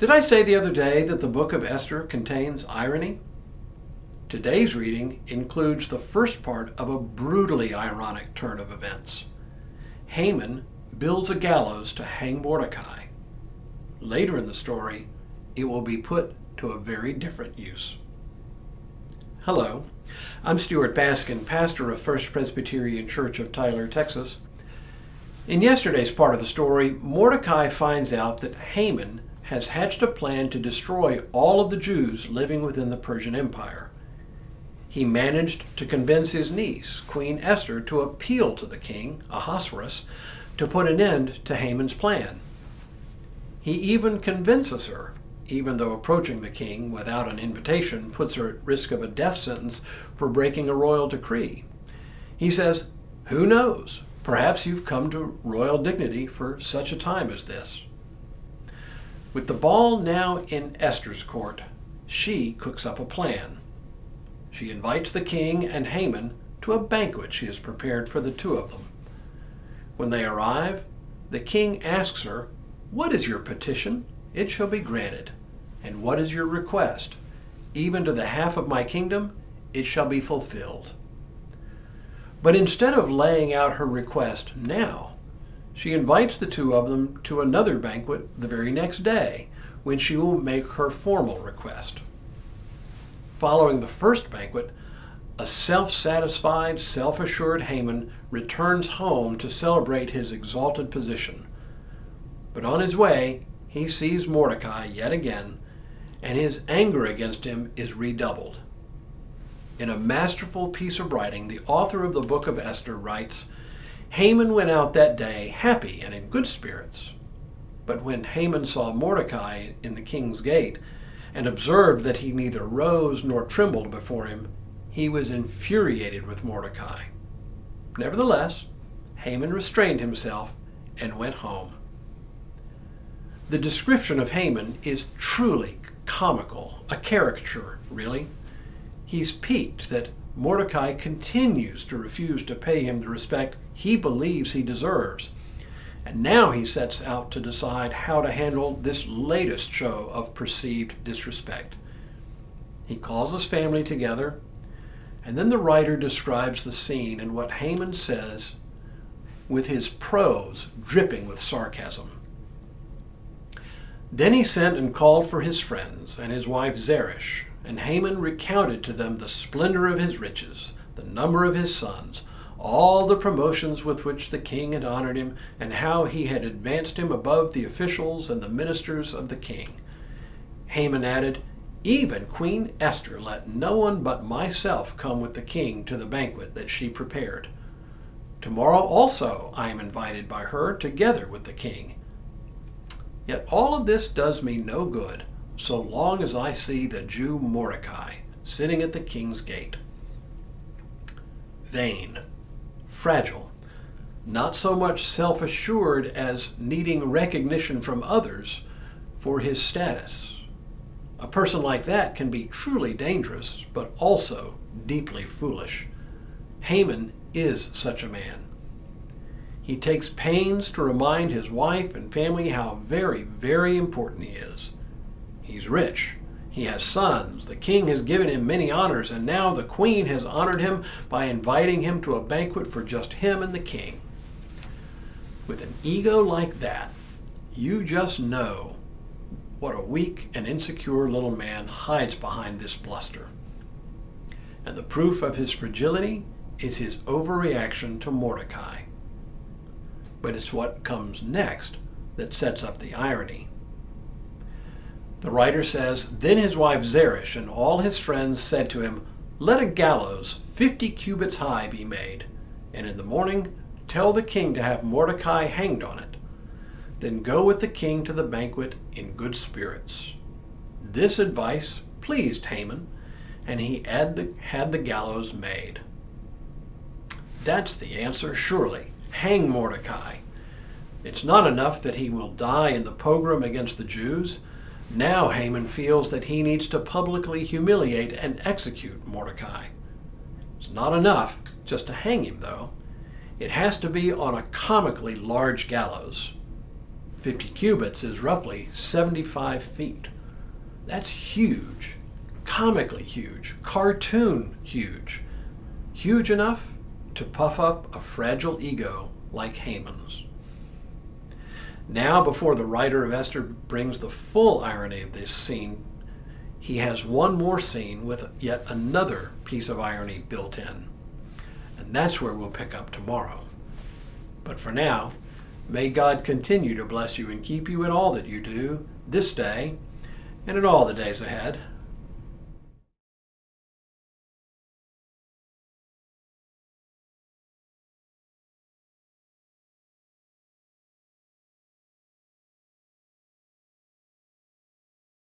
Did I say the other day that the book of Esther contains irony? Today's reading includes the first part of a brutally ironic turn of events. Haman builds a gallows to hang Mordecai. Later in the story, it will be put to a very different use. Hello, I'm Stuart Baskin, pastor of First Presbyterian Church of Tyler, Texas. In yesterday's part of the story, Mordecai finds out that Haman has hatched a plan to destroy all of the Jews living within the Persian Empire. He managed to convince his niece, Queen Ester, to appeal to the king, Ahasuerus, to put an end to Haman's plan. He even convinces her, even though approaching the king without an invitation puts her at risk of a death sentence for breaking a royal decree. He says, "Who knows? Perhaps you've come to royal dignity for such a time as this." With the ball now in Esther's court, she cooks up a plan. She invites the king and Haman to a banquet she has prepared for the two of them. When they arrive, the king asks her, "What is your petition? It shall be granted. And what is your request? Even to the half of my kingdom, it shall be fulfilled." But instead of laying out her request now, she invites the two of them to another banquet the very next day, when she will make her formal request. Following the first banquet, a self-satisfied, self-assured Haman returns home to celebrate his exalted position. But on his way, he sees Mordecai yet again, and his anger against him is redoubled. In a masterful piece of writing, the author of the book of Esther writes, "Haman went out that day happy and in good spirits. But when Haman saw Mordecai in the king's gate, and observed that he neither rose nor trembled before him, he was infuriated with Mordecai. Nevertheless, Haman restrained himself and went home." The description of Haman is truly comical, a caricature, really. He's piqued that Mordecai continues to refuse to pay him the respect he believes he deserves. And now he sets out to decide how to handle this latest show of perceived disrespect. He calls his family together, and then the writer describes the scene and what Haman says with his prose dripping with sarcasm. "Then he sent and called for his friends and his wife Zeresh, and Haman recounted to them the splendor of his riches, the number of his sons, all the promotions with which the king had honored him, and how he had advanced him above the officials and the ministers of the king. Haman added, 'Even Queen Ester let no one but myself come with the king to the banquet that she prepared. Tomorrow also I am invited by her together with the king. Yet all of this does me no good, so long as I see the Jew Mordecai sitting at the king's gate.' Vain, fragile, not so much self-assured as needing recognition from others for his status. A person like that can be truly dangerous, but also deeply foolish. Haman is such a man. He takes pains to remind his wife and family how very, very important he is. He's rich. He has sons. The king has given him many honors, and now the queen has honored him by inviting him to a banquet for just him and the king. With an ego like that, you just know what a weak and insecure little man hides behind this bluster. And the proof of his fragility is his overreaction to Mordecai. But it's what comes next that sets up the irony. The writer says, "Then his wife Zeresh and all his friends said to him, 'Let a gallows 50 cubits high be made, and in the morning tell the king to have Mordecai hanged on it. Then go with the king to the banquet in good spirits.' This advice pleased Haman, and he had the gallows made." That's the answer, surely. Hang Mordecai. It's not enough that he will die in the pogrom against the Jews. Now Haman feels that he needs to publicly humiliate and execute Mordecai. It's not enough just to hang him, though. It has to be on a comically large gallows. 50 cubits is roughly 75 feet. That's huge, comically huge, cartoon huge. Huge enough to puff up a fragile ego like Haman's. Now, before the writer of Esther brings the full irony of this scene, he has one more scene with yet another piece of irony built in. And that's where we'll pick up tomorrow. But for now, may God continue to bless you and keep you in all that you do this day and in all the days ahead.